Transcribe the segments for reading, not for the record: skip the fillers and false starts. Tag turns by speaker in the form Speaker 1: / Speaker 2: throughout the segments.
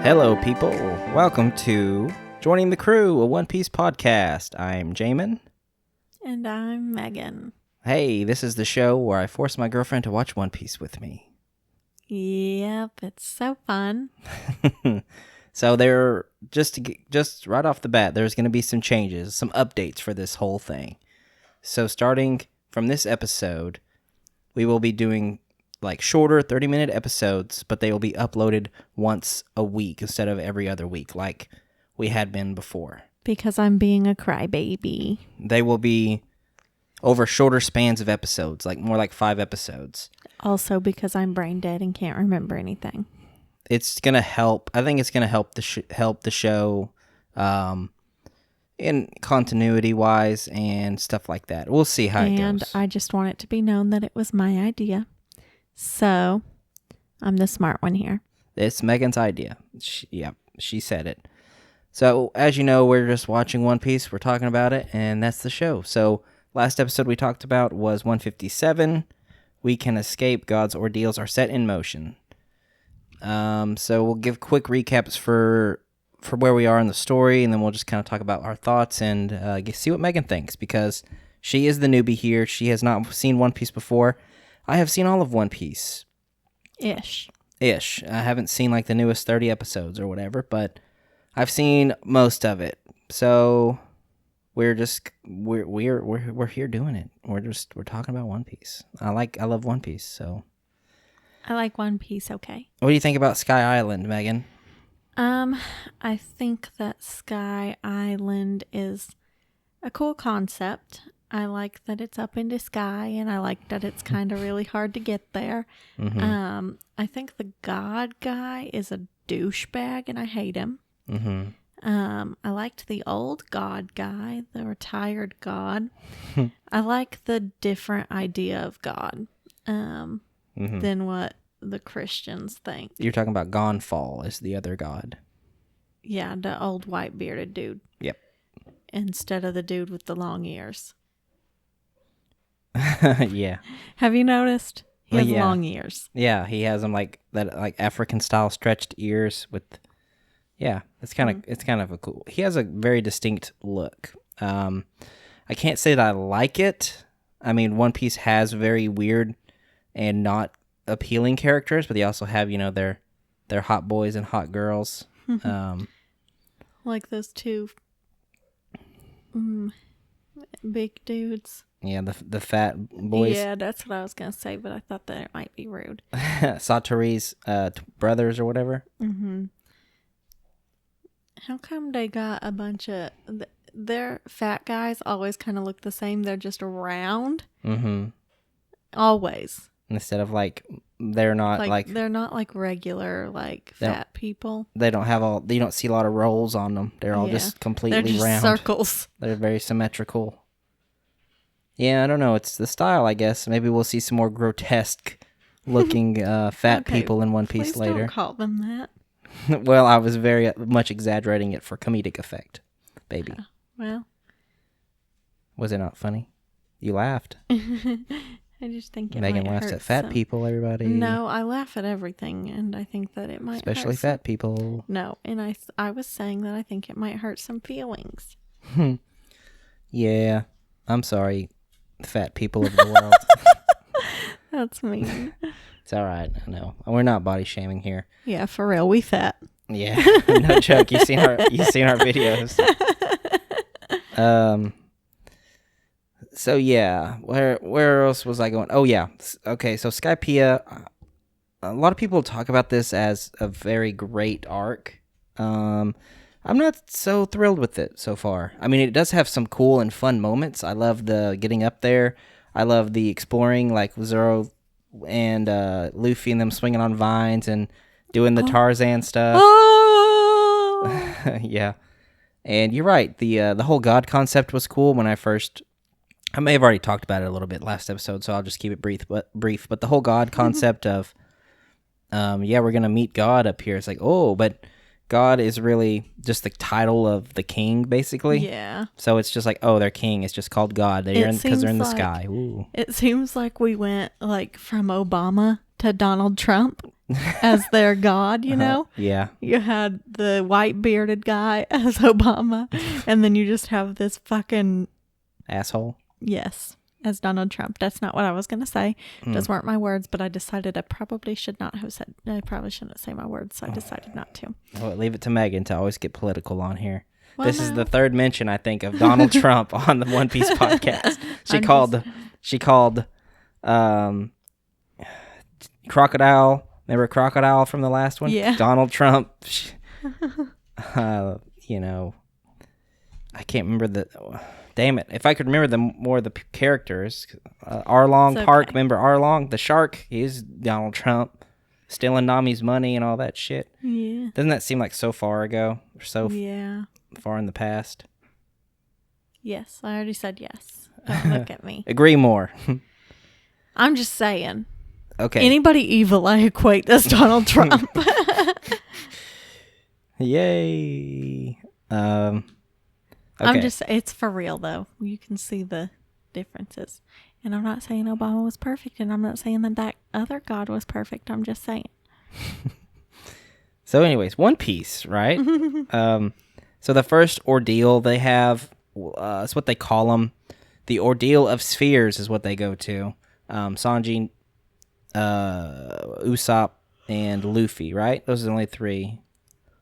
Speaker 1: Hello, people. Welcome to Joining the Crew, a One Piece podcast. I'm Jamin.
Speaker 2: And I'm Megan.
Speaker 1: Hey, this is the show where I force my girlfriend to watch One Piece with me.
Speaker 2: Yep, it's so fun.
Speaker 1: So there, just right off the bat, there's going to be some changes, some updates for this whole thing. So starting from this episode, we will be doing like shorter 30-minute episodes, but they will be uploaded once a week instead of every other week like we had been before.
Speaker 2: Because I'm being a crybaby.
Speaker 1: They will be over shorter spans of episodes, like more like 5 episodes.
Speaker 2: Also because I'm brain dead and can't remember anything.
Speaker 1: It's going to help. I think it's going to help the show in continuity-wise and stuff like that. We'll see how it goes.
Speaker 2: And I just want it to be known that it was my idea. So, I'm the smart one here.
Speaker 1: It's Megan's idea. She said it. So, as you know, we're just watching One Piece. We're talking about it, and that's the show. So, last episode we talked about was 157. We can escape. God's ordeals are set in motion. So, we'll give quick recaps for where we are in the story, and then we'll just kind of talk about our thoughts and see what Megan thinks, because she is the newbie here. She has not seen One Piece before. I have seen all of One Piece.
Speaker 2: Ish.
Speaker 1: I haven't seen like the newest 30 episodes or whatever, but I've seen most of it. So we're here doing it. We're talking about One Piece. I love One Piece, so.
Speaker 2: I like One Piece, okay.
Speaker 1: What do you think about Sky Island, Megan?
Speaker 2: I think that Sky Island is a cool concept. I like that it's up in the sky, and I like that it's kind of really hard to get there. Mm-hmm. I think the God guy is a douchebag, and I hate him. Mm-hmm. I liked the old God guy, the retired God. I like the different idea of God than what the Christians think.
Speaker 1: You're talking about Gonfall as the other God.
Speaker 2: Yeah, the old white bearded dude.
Speaker 1: Yep.
Speaker 2: Instead of the dude with the long ears.
Speaker 1: Yeah.
Speaker 2: Have you noticed? He has long ears.
Speaker 1: Yeah, he has them like that, like African style stretched ears with. Yeah, it's kind of a cool. He has a very distinct look. I can't say that I like it. I mean, One Piece has very weird and not appealing characters, but they also have, their hot boys and hot girls.
Speaker 2: Like those two big dudes.
Speaker 1: Yeah, the fat boys.
Speaker 2: Yeah, that's what I was going to say, but I thought that it might be rude.
Speaker 1: Satori's brothers or whatever.
Speaker 2: Mm-hmm. How come they got a bunch of... Their fat guys always kind of look the same. They're just round. Mm-hmm. Always.
Speaker 1: Instead of they're not
Speaker 2: they're not like regular fat people.
Speaker 1: They don't have you don't see a lot of rolls on them. They're all just completely
Speaker 2: they're just
Speaker 1: round.
Speaker 2: Circles.
Speaker 1: They're very symmetrical. Yeah, I don't know. It's the style, I guess. Maybe we'll see some more grotesque looking fat people in One Piece
Speaker 2: please
Speaker 1: later.
Speaker 2: Don't call them that.
Speaker 1: Well, I was very much exaggerating it for comedic effect, baby.
Speaker 2: Well.
Speaker 1: Was it not funny? You laughed.
Speaker 2: I just think it
Speaker 1: Megan
Speaker 2: might
Speaker 1: laughs
Speaker 2: hurt
Speaker 1: at fat people, everybody.
Speaker 2: No, I laugh at everything, and I think that it might
Speaker 1: especially fat people.
Speaker 2: No, and I was saying that I think it might hurt some feelings.
Speaker 1: Yeah, I'm sorry, fat people of the world.
Speaker 2: That's mean.
Speaker 1: It's all right. I know we're not body shaming here.
Speaker 2: Yeah, for real, we fat.
Speaker 1: Yeah, no joke. You've seen our videos. So yeah, where else was I going? Oh yeah, okay. So Skypiea, a lot of people talk about this as a very great arc. I'm not so thrilled with it so far. I mean, it does have some cool and fun moments. I love the getting up there. I love the exploring, like Zoro and Luffy and them swinging on vines and doing the Tarzan stuff. Yeah, and you're right. The whole God concept was cool when I first. I may have already talked about it a little bit last episode, so I'll just keep it brief. But the whole God concept of, we're gonna meet God up here. It's like, but God is really just the title of the king, basically.
Speaker 2: Yeah.
Speaker 1: So it's just like, their king is just called God. Because they're in the sky. Ooh.
Speaker 2: It seems like we went from Obama to Donald Trump as their god, you know?
Speaker 1: Yeah.
Speaker 2: You had the white bearded guy as Obama, and then you just have this fucking...
Speaker 1: Asshole.
Speaker 2: Yes, as Donald Trump. That's not what I was going to say. Those weren't my words, but I decided I probably should not have said... I probably shouldn't say my words, so I decided not to.
Speaker 1: Well, leave it to Megan to always get political on here.
Speaker 2: Well,
Speaker 1: this is the third mention, I think, of Donald Trump on the One Piece podcast. She called Crocodile. Remember Crocodile from the last one?
Speaker 2: Yeah.
Speaker 1: Donald Trump. You know, I can't remember the... Damn it. If I could remember more of the characters. Arlong Park. Remember Arlong? The shark. He's Donald Trump. Stealing Nami's money and all that shit.
Speaker 2: Yeah.
Speaker 1: Doesn't that seem like so far ago? Or so far in the past?
Speaker 2: Yes. I already said yes. Don't look at me.
Speaker 1: Agree more.
Speaker 2: I'm just saying.
Speaker 1: Okay.
Speaker 2: Anybody evil I equate as Donald Trump.
Speaker 1: Yay. Okay.
Speaker 2: I'm just, it's for real though. You can see the differences. And I'm not saying Obama was perfect, and I'm not saying that other god was perfect. I'm just saying.
Speaker 1: So anyways, One Piece, right? So the first ordeal they have, it's what they call them. The Ordeal of Spheres is what they go to. Sanji, Usopp, and Luffy, right? Those are the only three.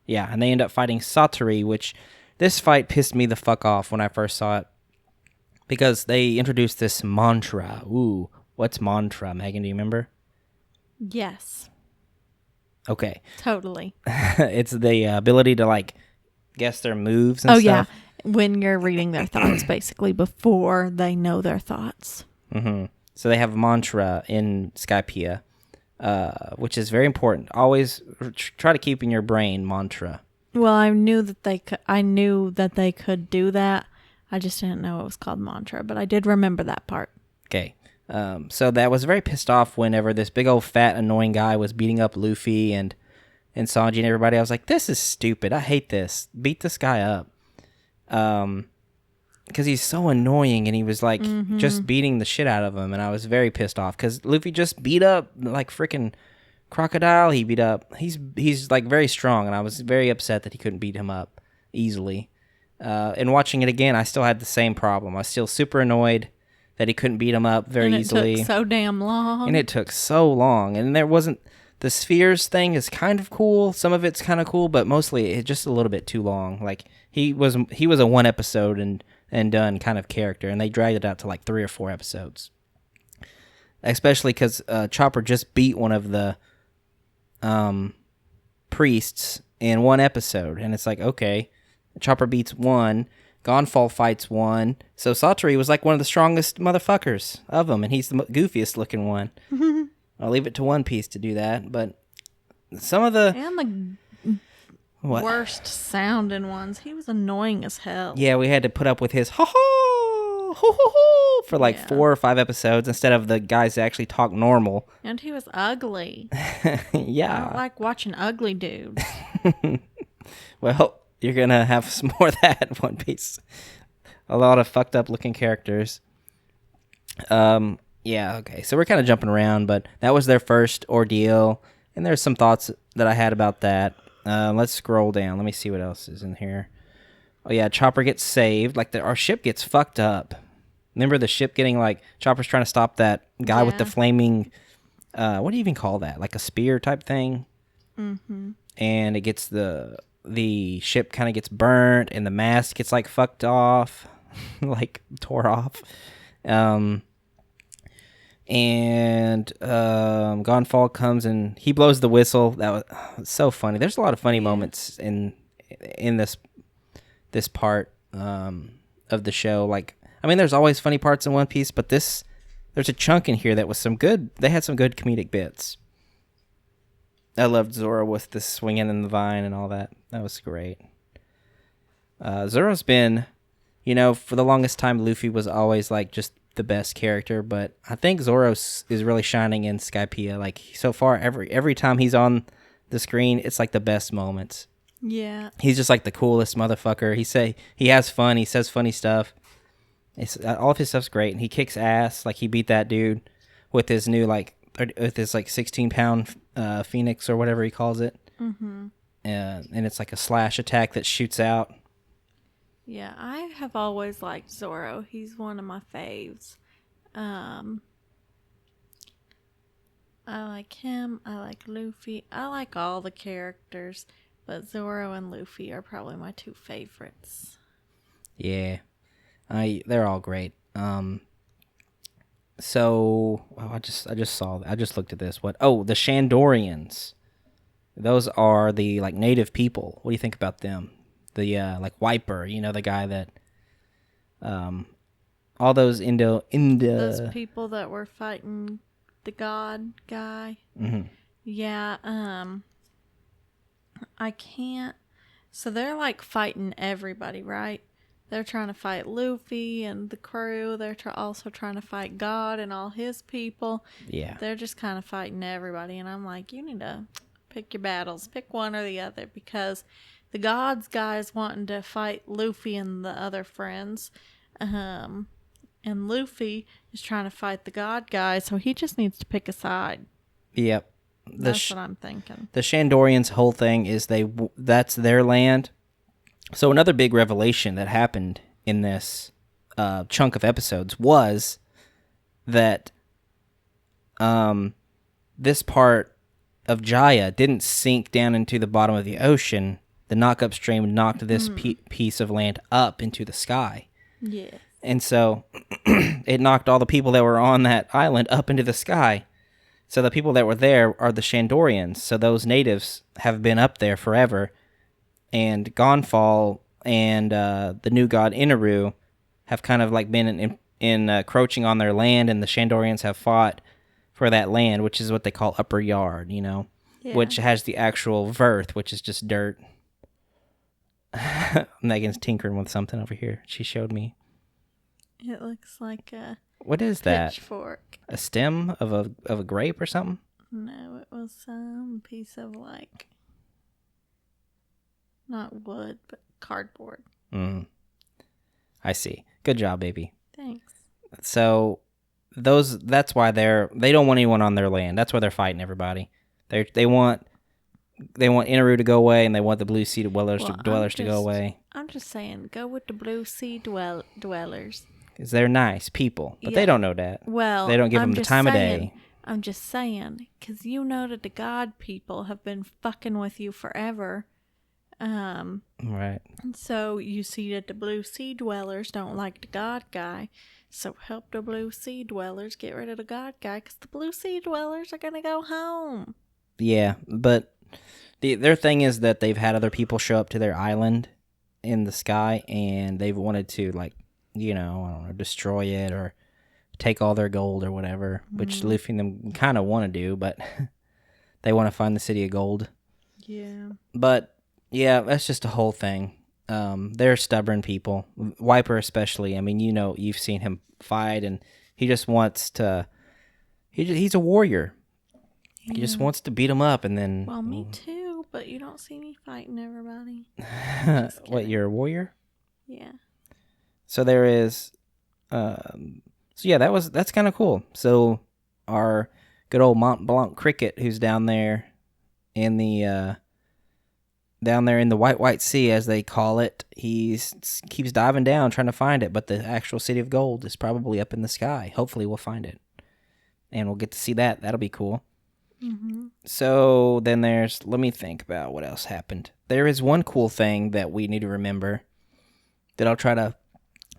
Speaker 1: Yeah, and they end up fighting Satori, which this fight pissed me the fuck off when I first saw it. Because they introduced this mantra. Ooh, what's mantra, Megan? Do you remember?
Speaker 2: Yes.
Speaker 1: Okay.
Speaker 2: Totally.
Speaker 1: It's the ability to, like, guess their moves and stuff.
Speaker 2: Yeah. When you're reading their thoughts, basically, before they know their thoughts.
Speaker 1: Mm-hmm. So they have a mantra in Skypiea, which is very important. Always try to keep in your brain mantra.
Speaker 2: Well, I knew that they could do that. I just didn't know it was called mantra, but I did remember that part.
Speaker 1: Okay. So that was very pissed off whenever this big old fat annoying guy was beating up Luffy and Sanji and everybody. I was like, this is stupid. I hate this. Beat this guy up. Because he's so annoying and he was like just beating the shit out of him. And I was very pissed off because Luffy just beat up like freaking Crocodile. He beat up. He's like very strong, and I was very upset that he couldn't beat him up easily. And watching it again, I still had the same problem. I was still super annoyed that he couldn't beat him up very easily.
Speaker 2: It took so damn long.
Speaker 1: And it took so long. And there wasn't... The spheres thing is kind of cool. Some of it's kind of cool, but mostly it's just a little bit too long. Like, he was a one episode and done kind of character, and they dragged it out to like 3 or 4 episodes. Especially because Chopper just beat one of the priests in one episode. And it's like, okay... Chopper beats one, Gonfall fights one, so Satori was like one of the strongest motherfuckers of them, and he's the goofiest looking one. I'll leave it to One Piece to do that, but some of the...
Speaker 2: And the worst sounding ones, he was annoying as hell.
Speaker 1: Yeah, we had to put up with his ho-ho, ho-ho-ho for like 4 or 5 episodes instead of the guys that actually talk normal.
Speaker 2: And he was ugly.
Speaker 1: Yeah.
Speaker 2: I don't like watching ugly dudes.
Speaker 1: Well... You're going to have some more of that in One Piece. A lot of fucked up looking characters. Yeah, okay. So we're kind of jumping around, but that was their first ordeal. And there's some thoughts that I had about that. Let's scroll down. Let me see what else is in here. Oh, yeah, Chopper gets saved. Like, our ship gets fucked up. Remember the ship getting, like, Chopper's trying to stop that guy with the flaming, what do you even call that? Like a spear type thing? Mm-hmm. And it gets the ship kind of gets burnt, and the mast gets like fucked off, like tore off. And Gonfall comes and he blows the whistle. That was so funny. There's a lot of funny moments in this part of the show. Like, I mean, there's always funny parts in One Piece, but there's a chunk in here that was they had some good comedic bits. I loved Zoro with the swinging in the vine and all that. That was great. Zoro's been, for the longest time, Luffy was always like just the best character, but I think Zoro is really shining in Skypiea. Like, so far, every time he's on the screen, it's like the best moments.
Speaker 2: Yeah.
Speaker 1: He's just like the coolest motherfucker. He has fun. He says funny stuff. All of his stuff's great, and he kicks ass. Like, he beat that dude with his new like with his like 16-pound phoenix or whatever he calls it.
Speaker 2: Mm-hmm.
Speaker 1: And it's like a slash attack that shoots out.
Speaker 2: Yeah, I have always liked Zoro. He's one of my faves. I like him. I like Luffy. I like all the characters, but Zoro and Luffy are probably my two favorites.
Speaker 1: Yeah, they're all great. So I just looked at this. What? Oh, the Shandorians. Those are the like native people. What do you think about them? The like Wiper, the guy that all those
Speaker 2: Those people that were fighting the god guy.
Speaker 1: Mm-hmm.
Speaker 2: Yeah, I can't. So they're like fighting everybody, right? They're trying to fight Luffy and the crew. They're also trying to fight God and all his people.
Speaker 1: Yeah.
Speaker 2: They're just kind of fighting everybody. And I'm like, you need to pick your battles. Pick one or the other. Because the God's guys wanting to fight Luffy and the other friends. And Luffy is trying to fight the God guy. So he just needs to pick a side.
Speaker 1: Yep.
Speaker 2: That's what I'm thinking.
Speaker 1: The Shandorians' whole thing is that's their land. So another big revelation that happened in this chunk of episodes was that this part of Jaya didn't sink down into the bottom of the ocean. The knock-up stream knocked this piece of land up into the sky.
Speaker 2: Yeah.
Speaker 1: And so it knocked all the people that were on that island up into the sky. So the people that were there are the Shandorians. So those natives have been up there forever. And Gonfall and the new god Inaru have kind of like been encroaching on their land, and the Shandorians have fought for that land, which is what they call Upper Yard, which has the actual Verth, which is just dirt. Megan's tinkering with something over here. She showed me.
Speaker 2: It looks like a
Speaker 1: what is that?
Speaker 2: Pitchfork.
Speaker 1: A stem of a grape or something?
Speaker 2: No, it was some piece of like not wood, but cardboard.
Speaker 1: I see. Good job, baby.
Speaker 2: Thanks.
Speaker 1: So that's why they don't want anyone on their land. That's why they're fighting everybody. They want Inaru to go away, and they want the Blue Sea dwellers to go away.
Speaker 2: I'm just saying, go with the Blue Sea dwellers.
Speaker 1: Because they're nice people, but they don't know that.
Speaker 2: Well,
Speaker 1: they don't give them the time of day.
Speaker 2: I'm just saying, because that the God people have been fucking with you forever.
Speaker 1: Right.
Speaker 2: So you see that the Blue Sea dwellers don't like the God guy. So help the Blue Sea dwellers get rid of the God guy, because the Blue Sea dwellers are gonna go home. Yeah,
Speaker 1: but their thing is that they've had other people show up to their island in the sky, and they've wanted to I don't know, destroy it or take all their gold or whatever, which Luffy and them kind of want to do, but they want to find the city of gold.
Speaker 2: Yeah.
Speaker 1: But yeah, that's just a whole thing. They're stubborn people. Wiper especially. I mean, you've seen him fight, and he just wants to. He's a warrior. Yeah. He just wants to beat them up, and then.
Speaker 2: Well, me too, but you don't see me fighting everybody.
Speaker 1: What? You're a warrior?
Speaker 2: Yeah.
Speaker 1: So there is. So yeah, that's kind of cool. So our good old Mont Blanc cricket, who's down there in the. Down there in the white sea, as they call it, he keeps diving down trying to find it, but the actual city of gold is probably up in the sky. Hopefully we'll find it, and we'll get to see that. That'll be cool.
Speaker 2: Mm-hmm.
Speaker 1: So then let me think about what else happened. There is one cool thing that we need to remember that I'll try to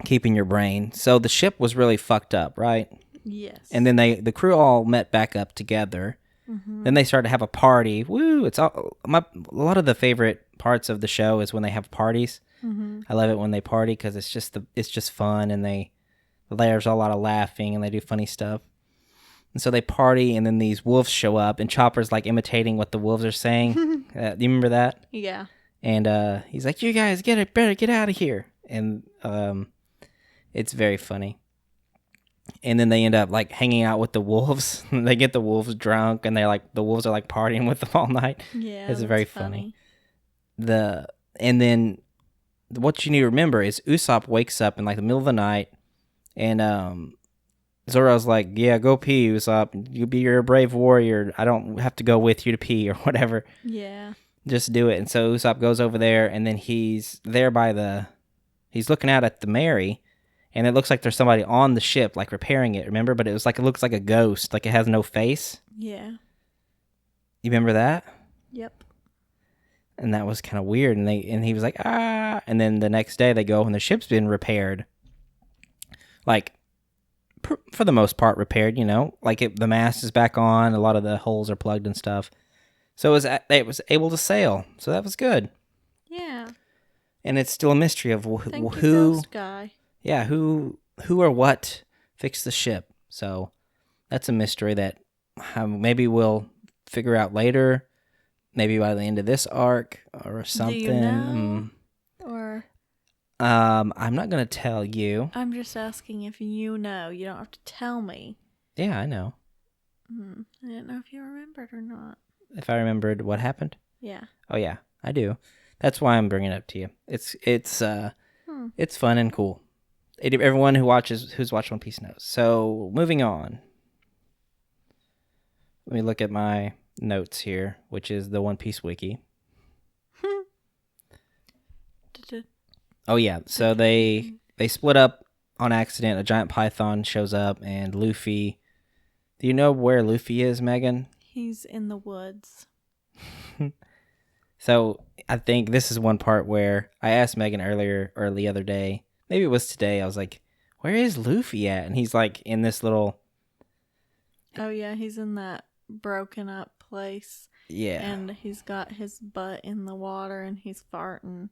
Speaker 1: keep in your brain. So the ship was really fucked up, right?
Speaker 2: Yes.
Speaker 1: And then the crew all met back up together.
Speaker 2: Mm-hmm.
Speaker 1: Then they started to have a party. Woo! It's a lot of the favorite parts of the show is when they have parties.
Speaker 2: Mm-hmm.
Speaker 1: I love it when they party because it's just fun, and there's a lot of laughing, and they do funny stuff. And so they party, and then these wolves show up, and Chopper's like imitating what the wolves are saying. Do you remember that?
Speaker 2: Yeah.
Speaker 1: And he's like, "You guys better get out of here!" And it's very funny. And then they end up like hanging out with the wolves. They get the wolves drunk, and the wolves are like partying with them all night.
Speaker 2: Yeah,
Speaker 1: it's very funny. And then what you need to remember is Usopp wakes up in like the middle of the night, and Zoro's like, yeah, go pee, Usopp. You're a brave warrior. I don't have to go with you to pee or whatever.
Speaker 2: Yeah.
Speaker 1: Just do it. And so Usopp goes over there, and then he's there he's looking out at the Mary, and it looks like there's somebody on the ship, like repairing it, remember? But it looks like a ghost, like it has no face.
Speaker 2: Yeah.
Speaker 1: You remember that?
Speaker 2: Yep.
Speaker 1: And that was kind of weird. And he was like, ah. And then the next day they go and the ship's been repaired. Like, for the most part repaired, like the mast is back on, a lot of the holes are plugged and stuff, so it was able to sail, so that was good.
Speaker 2: Yeah.
Speaker 1: And it's still a mystery of
Speaker 2: Thank you,
Speaker 1: who
Speaker 2: ghost guy.
Speaker 1: Yeah, who or what fixed the ship. So that's a mystery that maybe we'll figure out later, maybe by the end of this arc or something.
Speaker 2: Do you know? Or
Speaker 1: I'm not going to tell you.
Speaker 2: I'm just asking if you know. You don't have to tell me.
Speaker 1: Yeah, I know.
Speaker 2: I didn't know if you remembered or not.
Speaker 1: If I remembered what happened?
Speaker 2: Yeah.
Speaker 1: Oh yeah, I do. That's why I'm bringing it up to you. It's fun and cool. Everyone who's watched One Piece knows. So moving on. Let me look at my notes here, which is the One Piece wiki. Oh yeah, so they split up on accident. A giant python shows up, and Luffy. Do you know where Luffy is, Megan?
Speaker 2: He's in the woods.
Speaker 1: So I think this is one part where I asked Megan earlier or the other day. Maybe it was today. I was like, "Where is Luffy at?" And he's like in this little.
Speaker 2: Oh yeah, he's in that broken up place.
Speaker 1: Yeah.
Speaker 2: And he's got his butt in the water and he's farting.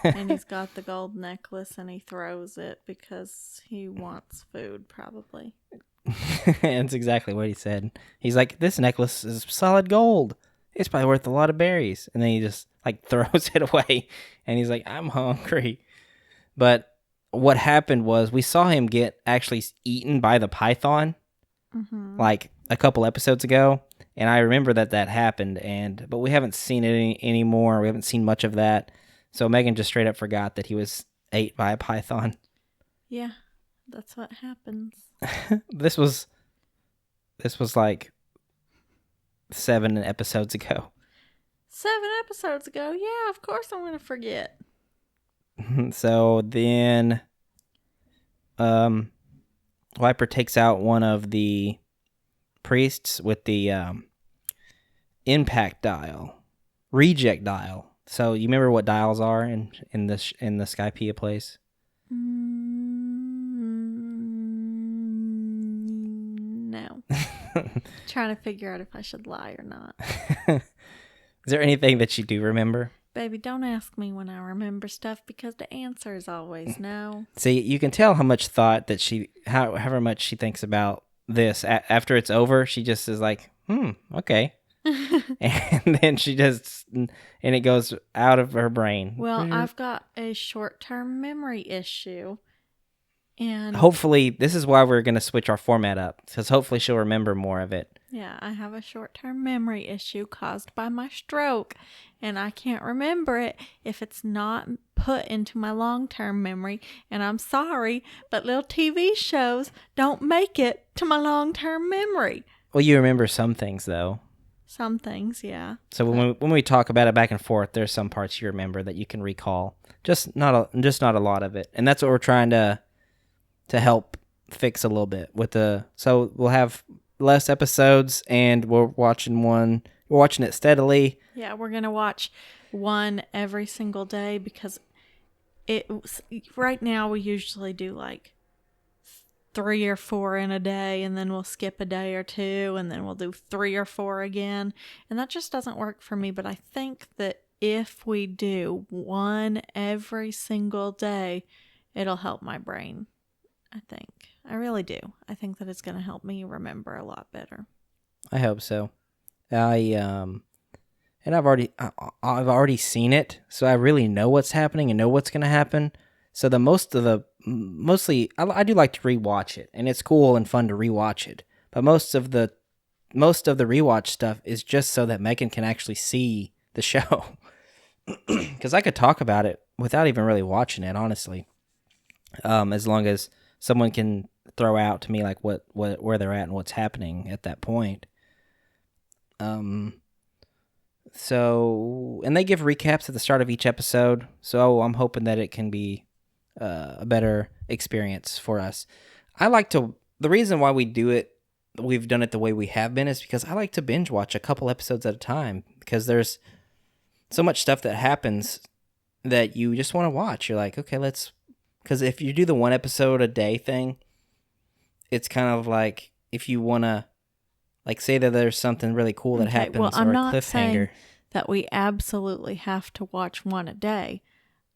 Speaker 2: And he's got the gold necklace and he throws it because he wants food, probably.
Speaker 1: That's exactly what he said. He's like, this necklace is solid gold. It's probably worth a lot of berries. And then he just like throws it away. And he's like, I'm hungry. But what happened was we saw him get actually eaten by the python like a couple episodes ago. And I remember that happened, but we haven't seen it anymore. We haven't seen much of that. So Megan just straight up forgot that he was ate by a python.
Speaker 2: Yeah, that's what happens.
Speaker 1: This was like 7 episodes ago.
Speaker 2: 7 episodes ago? Yeah, of course I'm going to forget.
Speaker 1: So then Viper takes out one of the priests with the impact dial, reject dial. So you remember what dials are in the Skypiea place?
Speaker 2: No. Trying to figure out if I should lie or not.
Speaker 1: Is there anything that you do remember?
Speaker 2: Baby, don't ask me when I remember stuff because the answer is always no.
Speaker 1: See, you can tell how much thought that however much she thinks about this. After it's over, she just is like, okay. And then she just, and it goes out of her brain.
Speaker 2: Well, I've got a short-term memory issue. And
Speaker 1: hopefully, this is why we're going to switch our format up. Because hopefully she'll remember more of it.
Speaker 2: Yeah, I have a short-term memory issue caused by my stroke. And I can't remember it if it's not put into my long-term memory. And I'm sorry, but little TV shows don't make it to my long-term memory.
Speaker 1: Well, you remember some things, though.
Speaker 2: Some things, yeah.
Speaker 1: So when we talk about it back and forth, there's some parts you remember that you can recall. Just not a lot of it. And that's what we're trying to help fix a little bit with so we'll have less episodes and we're watching it steadily.
Speaker 2: Yeah, we're going to watch one every single day because right now we usually do like 3 or 4 in a day, and then we'll skip a day or 2, and then we'll do 3 or 4 again. And that just doesn't work for me. But I think that if we do one every single day, it'll help my brain. I think. I really do. I think that it's going to help me remember a lot better.
Speaker 1: I hope so. And I've already seen it, so I really know what's happening and know what's going to happen. So mostly I do like to rewatch it, and it's cool and fun to rewatch it. But most of the rewatch stuff is just so that Megan can actually see the show. Because I could talk about it without even really watching it, honestly. As long as someone can throw out to me like what where they're at and what's happening at that point. So, and they give recaps at the start of each episode, so I'm hoping that it can be a better experience for us. The reason why we've done it the way we have been is because I like to binge watch a couple episodes at a time, because there's so much stuff that happens that you just want to watch. You're like, okay, because if you do the one episode a day thing, it's kind of like if you want to, like, say that there's something really cool that happens,
Speaker 2: well, I'm
Speaker 1: or a
Speaker 2: not
Speaker 1: cliffhanger.
Speaker 2: saying that we absolutely have to watch one a day.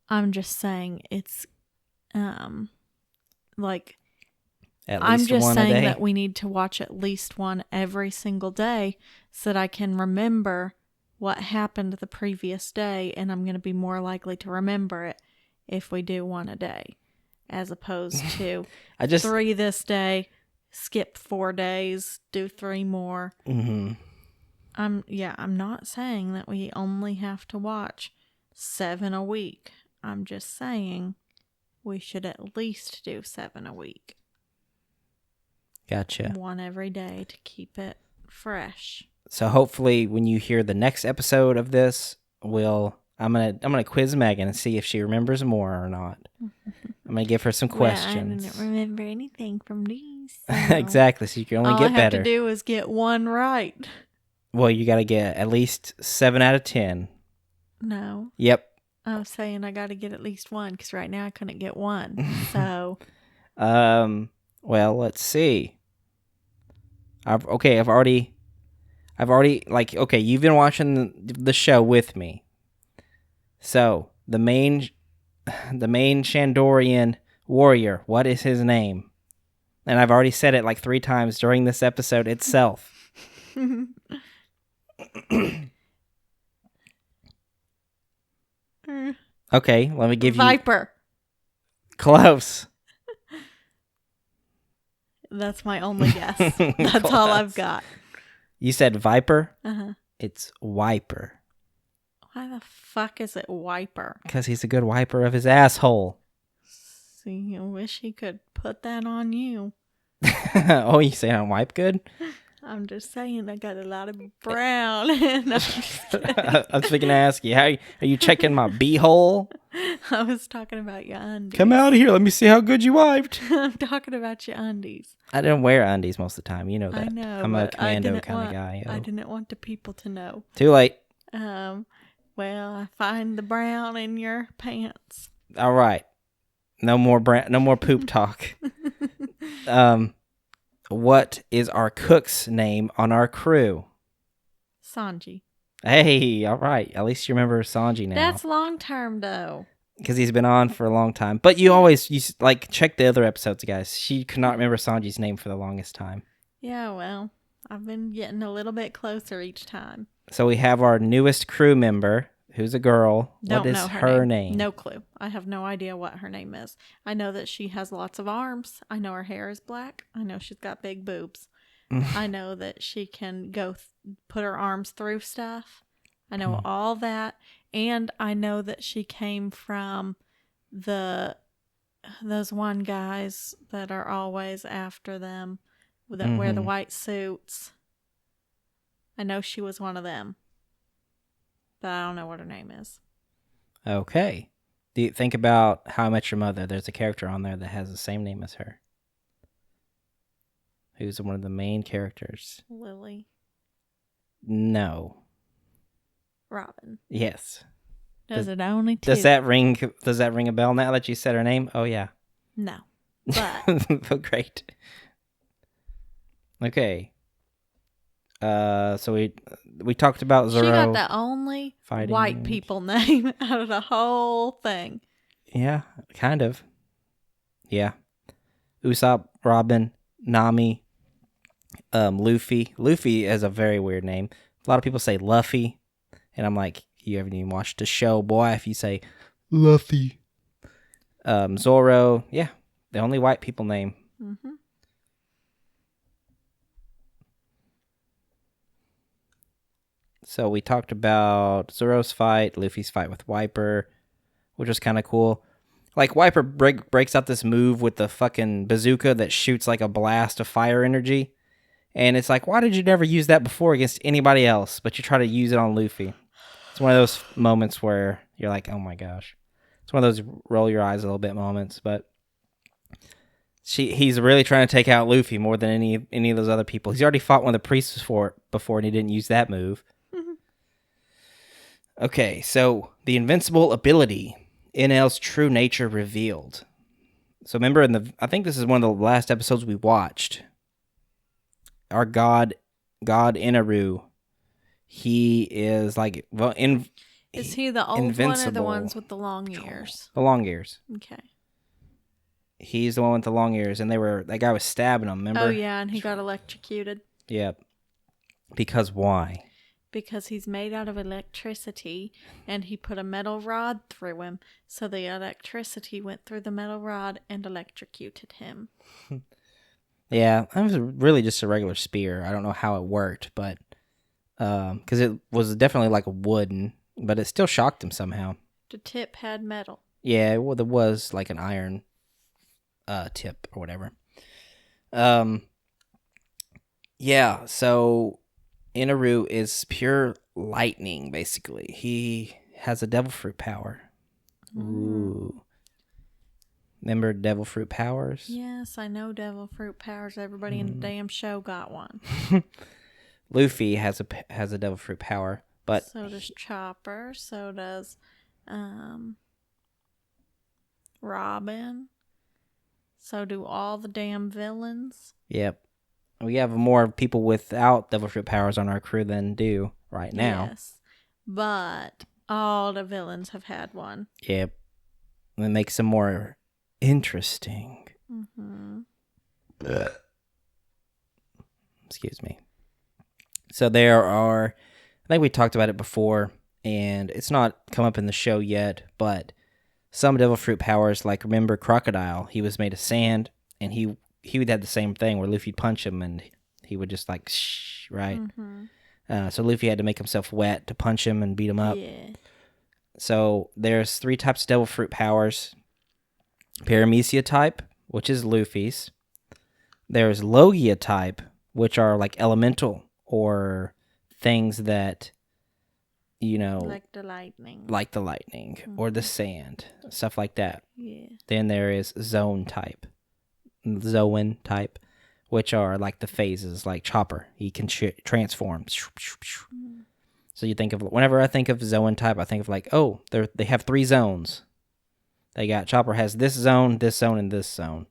Speaker 2: I'm just saying it's, like,
Speaker 1: At least
Speaker 2: I'm just
Speaker 1: one a
Speaker 2: saying
Speaker 1: day.
Speaker 2: that we need to watch at least one every single day so that I can remember what happened the previous day, and I'm going to be more likely to remember it if we do one a day, as opposed to 3 this day, skip 4 days, do 3 more.
Speaker 1: Mm-hmm.
Speaker 2: I'm not saying that we only have to watch 7 a week. I'm just saying we should at least do 7 a week.
Speaker 1: Gotcha.
Speaker 2: 1 every day to keep it fresh.
Speaker 1: So hopefully when you hear the next episode of this, I'm gonna quiz Megan and see if she remembers more or not. I'm gonna give her some questions.
Speaker 2: I didn't remember anything from these. So
Speaker 1: Exactly. So you can only
Speaker 2: all
Speaker 1: get
Speaker 2: I have
Speaker 1: better.
Speaker 2: to do is get 1 right.
Speaker 1: Well, you got to get at least 7 out of 10.
Speaker 2: No.
Speaker 1: Yep.
Speaker 2: I was saying I got to get at least 1 because right now I couldn't get 1. So.
Speaker 1: Well, let's see. I've already, like, okay, you've been watching the show with me. So, the main Shandorian warrior, what is his name? And I've already said it like 3 times during this episode itself. Okay, let me give
Speaker 2: Viper.
Speaker 1: Close.
Speaker 2: That's my only guess. That's all I've got.
Speaker 1: You said Viper?
Speaker 2: Uh-huh.
Speaker 1: It's Wiper.
Speaker 2: Why the fuck is it Wiper?
Speaker 1: Because he's a good wiper of his asshole.
Speaker 2: See, I wish he could put that on you.
Speaker 1: Oh, you saying I wipe good?
Speaker 2: I'm just saying I got a lot of brown. And
Speaker 1: I was thinking to ask you, are you checking my beehole?
Speaker 2: I was talking about your undies.
Speaker 1: Come out of here. Let me see how good you wiped.
Speaker 2: I'm talking about your undies.
Speaker 1: I didn't wear undies most of the time. You know that.
Speaker 2: I know.
Speaker 1: I'm a
Speaker 2: but
Speaker 1: commando kind of guy.
Speaker 2: I didn't want the people to know.
Speaker 1: Too late.
Speaker 2: Well, I find the brown in your pants.
Speaker 1: All right. No more poop talk. What is our cook's name on our crew?
Speaker 2: Sanji.
Speaker 1: Hey, all right. At least you remember Sanji now.
Speaker 2: That's long term, though.
Speaker 1: Because he's been on for a long time. But you check the other episodes, guys. She could not remember Sanji's name for the longest time.
Speaker 2: Yeah, well, I've been getting a little bit closer each time.
Speaker 1: So we have our newest crew member, who's a girl.
Speaker 2: Don't
Speaker 1: what is
Speaker 2: know
Speaker 1: her name?
Speaker 2: No clue. I have no idea what her name is. I know that she has lots of arms. I know her hair is black. I know she's got big boobs. I know that she can put her arms through stuff. I know all that. And I know that she came from those one guys that are always after them that wear the white suits. I know she was one of them. But I don't know what her name is.
Speaker 1: Okay. Do you think about How I Met Your Mother? There's a character on there that has the same name as her. Who's one of the main characters?
Speaker 2: Lily.
Speaker 1: No.
Speaker 2: Robin.
Speaker 1: Yes.
Speaker 2: Does it only two?
Speaker 1: Does that ring a bell now that you said her name? Oh yeah.
Speaker 2: No. But
Speaker 1: great. Okay. So we talked about Zoro.
Speaker 2: She got the only
Speaker 1: fighting
Speaker 2: white people name out of the whole thing.
Speaker 1: Yeah, kind of. Yeah. Usopp, Robin, Nami, Luffy. Luffy is a very weird name. A lot of people say Luffy, and I'm like, you haven't even watched the show, boy, if you say Luffy. Zoro, yeah, the only white people name.
Speaker 2: Mm-hmm.
Speaker 1: So we talked about Zoro's fight, Luffy's fight with Wiper, which was kind of cool. Like, Wiper breaks out this move with the fucking bazooka that shoots like a blast of fire energy. And it's like, why did you never use that before against anybody else, but you try to use it on Luffy? It's one of those moments where you're like, oh my gosh. It's one of those roll your eyes a little bit moments, but he's really trying to take out Luffy more than any of those other people. He's already fought one of the priests before and he didn't use that move. Mm-hmm. Okay, so the invincible ability, NL's true nature revealed. So remember I think this is one of the last episodes we watched. Our god Inaru, he is like
Speaker 2: is he the old invincible one or the ones with the long ears?
Speaker 1: The long ears.
Speaker 2: Okay.
Speaker 1: He's the one with the long ears, and that guy was stabbing him, remember?
Speaker 2: Oh yeah, and he got electrocuted.
Speaker 1: Yep. Because why?
Speaker 2: Because he's made out of electricity, and he put a metal rod through him, so the electricity went through the metal rod and electrocuted him.
Speaker 1: Yeah, it was really just a regular spear. I don't know how it worked, but because it was definitely like a wooden, but it still shocked him somehow.
Speaker 2: The tip had metal.
Speaker 1: Yeah, well, there was like an iron tip or whatever. Yeah, so Inaru is pure lightning, basically. He has a devil fruit power. Ooh. Remember devil fruit powers?
Speaker 2: Yes, I know devil fruit powers. Everybody in the damn show got one.
Speaker 1: Luffy has a devil fruit power, but
Speaker 2: so does Chopper. So does Robin. So do all the damn villains.
Speaker 1: Yep. We have more people without devil fruit powers on our crew than do right now.
Speaker 2: Yes, but all the villains have had one.
Speaker 1: Yep. It makes them more interesting.
Speaker 2: Mm-hmm.
Speaker 1: Excuse me. So there are, I think we talked about it before, and it's not come up in the show yet, but some devil fruit powers, like remember Crocodile, he was made of sand, and he would have the same thing where Luffy'd punch him and he would just like shh, right? Mm-hmm. So Luffy had to make himself wet to punch him and beat him up.
Speaker 2: Yeah.
Speaker 1: So there's 3 types of devil fruit powers. Paramecia type, which is Luffy's. There's Logia type, which are like elemental or things that, you know,
Speaker 2: like the lightning,
Speaker 1: mm-hmm. or the sand, stuff like that.
Speaker 2: Yeah.
Speaker 1: Then there is Zoan type, which are like the phases, like Chopper. He can transform. Mm-hmm. So you think of, whenever I think of Zoan type, I think of like, oh, they have 3 zones. Chopper has this zone, and this zone.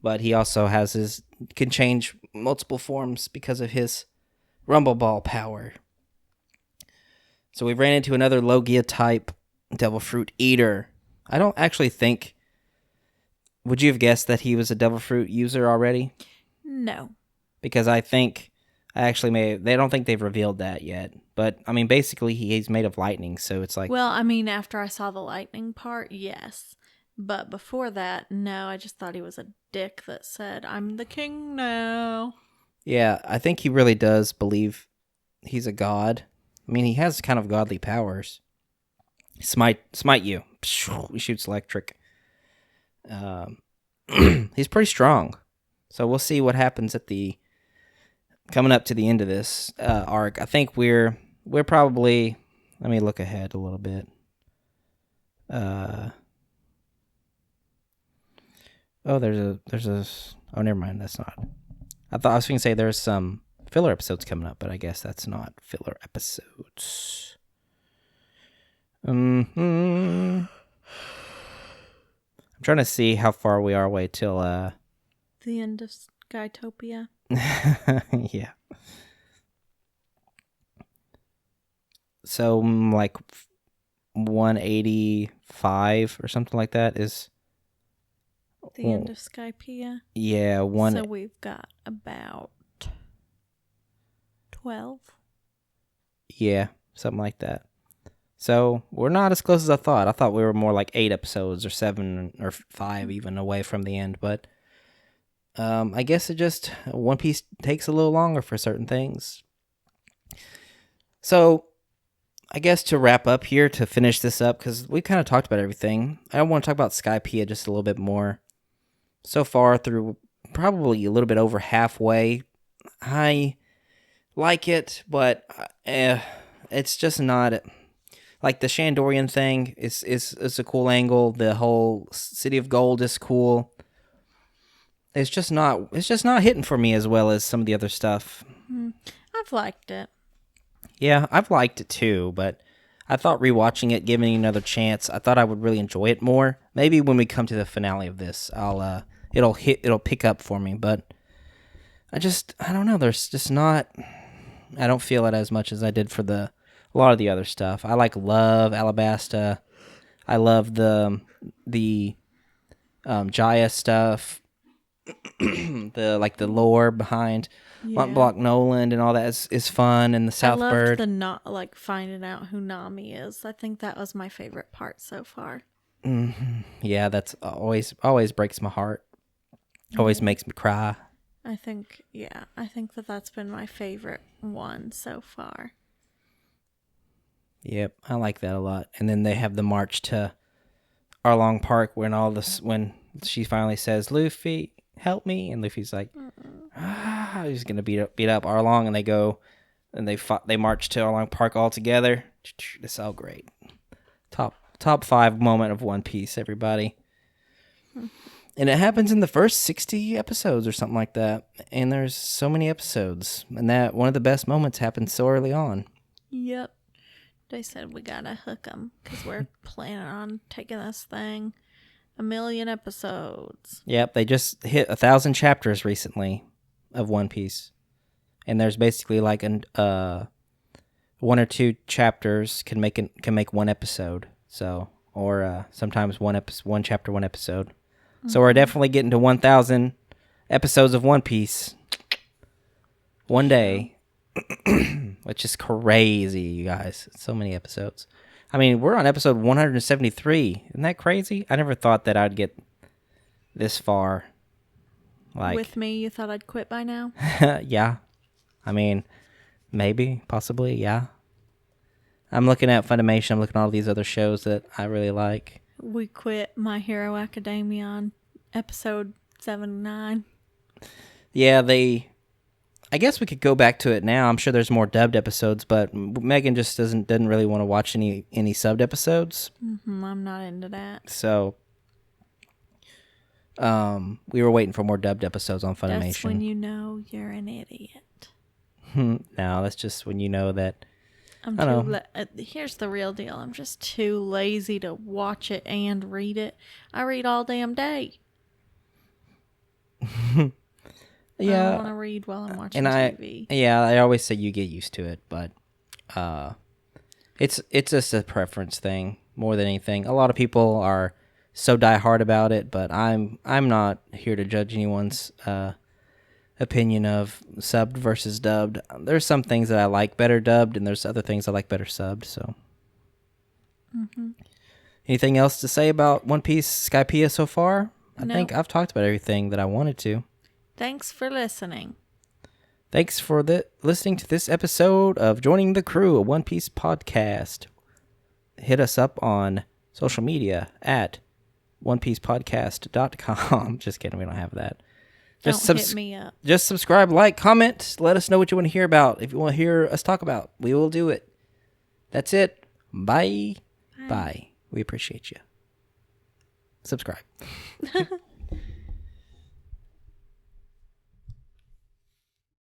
Speaker 1: But he also can change multiple forms because of his Rumble Ball power. So we ran into another Logia type Devil Fruit Eater. I don't actually think, would you have guessed that he was a Devil Fruit user already?
Speaker 2: No.
Speaker 1: Because I don't think they've revealed that yet. But, I mean, basically he's made of lightning, so it's like...
Speaker 2: Well, I mean, after I saw the lightning part, yes. But before that, no, I just thought he was a dick that said, I'm the king now.
Speaker 1: Yeah, I think he really does believe he's a god. I mean, he has kind of godly powers. Smite you. He shoots electric. He's pretty strong. So we'll see what happens coming up to the end of this arc. I think we're probably, let me look ahead a little bit. Oh, never mind. That's not. I was going to say there's some filler episodes coming up, but I guess that's not filler episodes. I'm trying to see how far we are away till
Speaker 2: the end of Skypiea.
Speaker 1: Yeah. So like 185 or something like that is
Speaker 2: the end of Skypiea.
Speaker 1: Yeah,
Speaker 2: So we've got about 12.
Speaker 1: Yeah, something like that. So we're not as close as I thought. I thought we were more like 8 episodes or 7 or 5 even away from the end, but I guess One Piece takes a little longer for certain things. So I guess to wrap up here, to finish this up, because we kind of talked about everything, I want to talk about Skypiea just a little bit more. So far, through probably a little bit over halfway, I like it, but it's just not... Like, the Shandorian thing is a cool angle. The whole City of Gold is cool. It's just not hitting for me as well as some of the other stuff.
Speaker 2: I've liked it.
Speaker 1: Yeah, I've liked it too, but I thought rewatching it, giving it another chance, I thought I would really enjoy it more. Maybe when we come to the finale of this, it'll pick up for me, but I don't know, there's just not... I don't feel it as much as I did for a lot of the other stuff. I love Alabasta. I love the Jaya stuff. the lore behind Mont Blanc Noland and all that is fun, and the Southbird.
Speaker 2: I loved finding out who Nami is. I think that was my favorite part so far.
Speaker 1: Yeah, that's always breaks my heart. Always makes me cry.
Speaker 2: I think that's been my favorite one so far.
Speaker 1: Yep, I like that a lot. And then they have the march to Arlong Park when she finally says, "Luffy, help me," and Luffy's like, he's gonna beat up Arlong, and they go and they march to Arlong Park all together. It's all great. Top 5 moment of One Piece, everybody. And it happens in the first 60 episodes or something like that. And there's so many episodes, and that one of the best moments happens so early on.
Speaker 2: Yep. They said we gotta hook them because we're planning on taking this thing 1,000,000 episodes.
Speaker 1: Yep, they just hit 1,000 chapters recently of One Piece, and there's basically like one or two chapters can make one episode. So, or sometimes one chapter, one episode. Mm-hmm. So we're definitely getting to 1,000 episodes of One Piece one day. Which is crazy, you guys. So many episodes. I mean, we're on episode 173. Isn't that crazy? I never thought that I'd get this far.
Speaker 2: With me, you thought I'd quit by now?
Speaker 1: Yeah. I mean, maybe, possibly, yeah. I'm looking at Funimation. I'm looking at all these other shows that I really like.
Speaker 2: We quit My Hero Academia on episode 79.
Speaker 1: Yeah, I guess we could go back to it now. I'm sure there's more dubbed episodes, but Megan just doesn't really want to watch any subbed episodes.
Speaker 2: I'm not into that.
Speaker 1: So, we were waiting for more dubbed episodes on Funimation.
Speaker 2: That's when you know you're an idiot.
Speaker 1: No, that's just when you know that.
Speaker 2: Here's the real deal. I'm just too lazy to watch it and read it. I read all damn day.
Speaker 1: Yeah,
Speaker 2: I don't want to read while I'm watching TV.
Speaker 1: I always say you get used to it, but it's just a preference thing more than anything. A lot of people are so diehard about it, but I'm not here to judge anyone's opinion of subbed versus dubbed. There's some things that I like better dubbed, and there's other things I like better subbed. So, Anything else to say about One Piece Skypiea so far? I think I've talked about everything that I wanted to.
Speaker 2: Thanks for listening.
Speaker 1: Thanks for listening to this episode of Joining the Crew, a One Piece podcast. Hit us up on social media at onepiecepodcast.com. Just kidding, we don't have that.
Speaker 2: Don't hit me up.
Speaker 1: Just subscribe, like, comment. Let us know what you want to hear about. If you want to hear us talk about, we will do it. That's it. Bye. Bye. We appreciate you. Subscribe.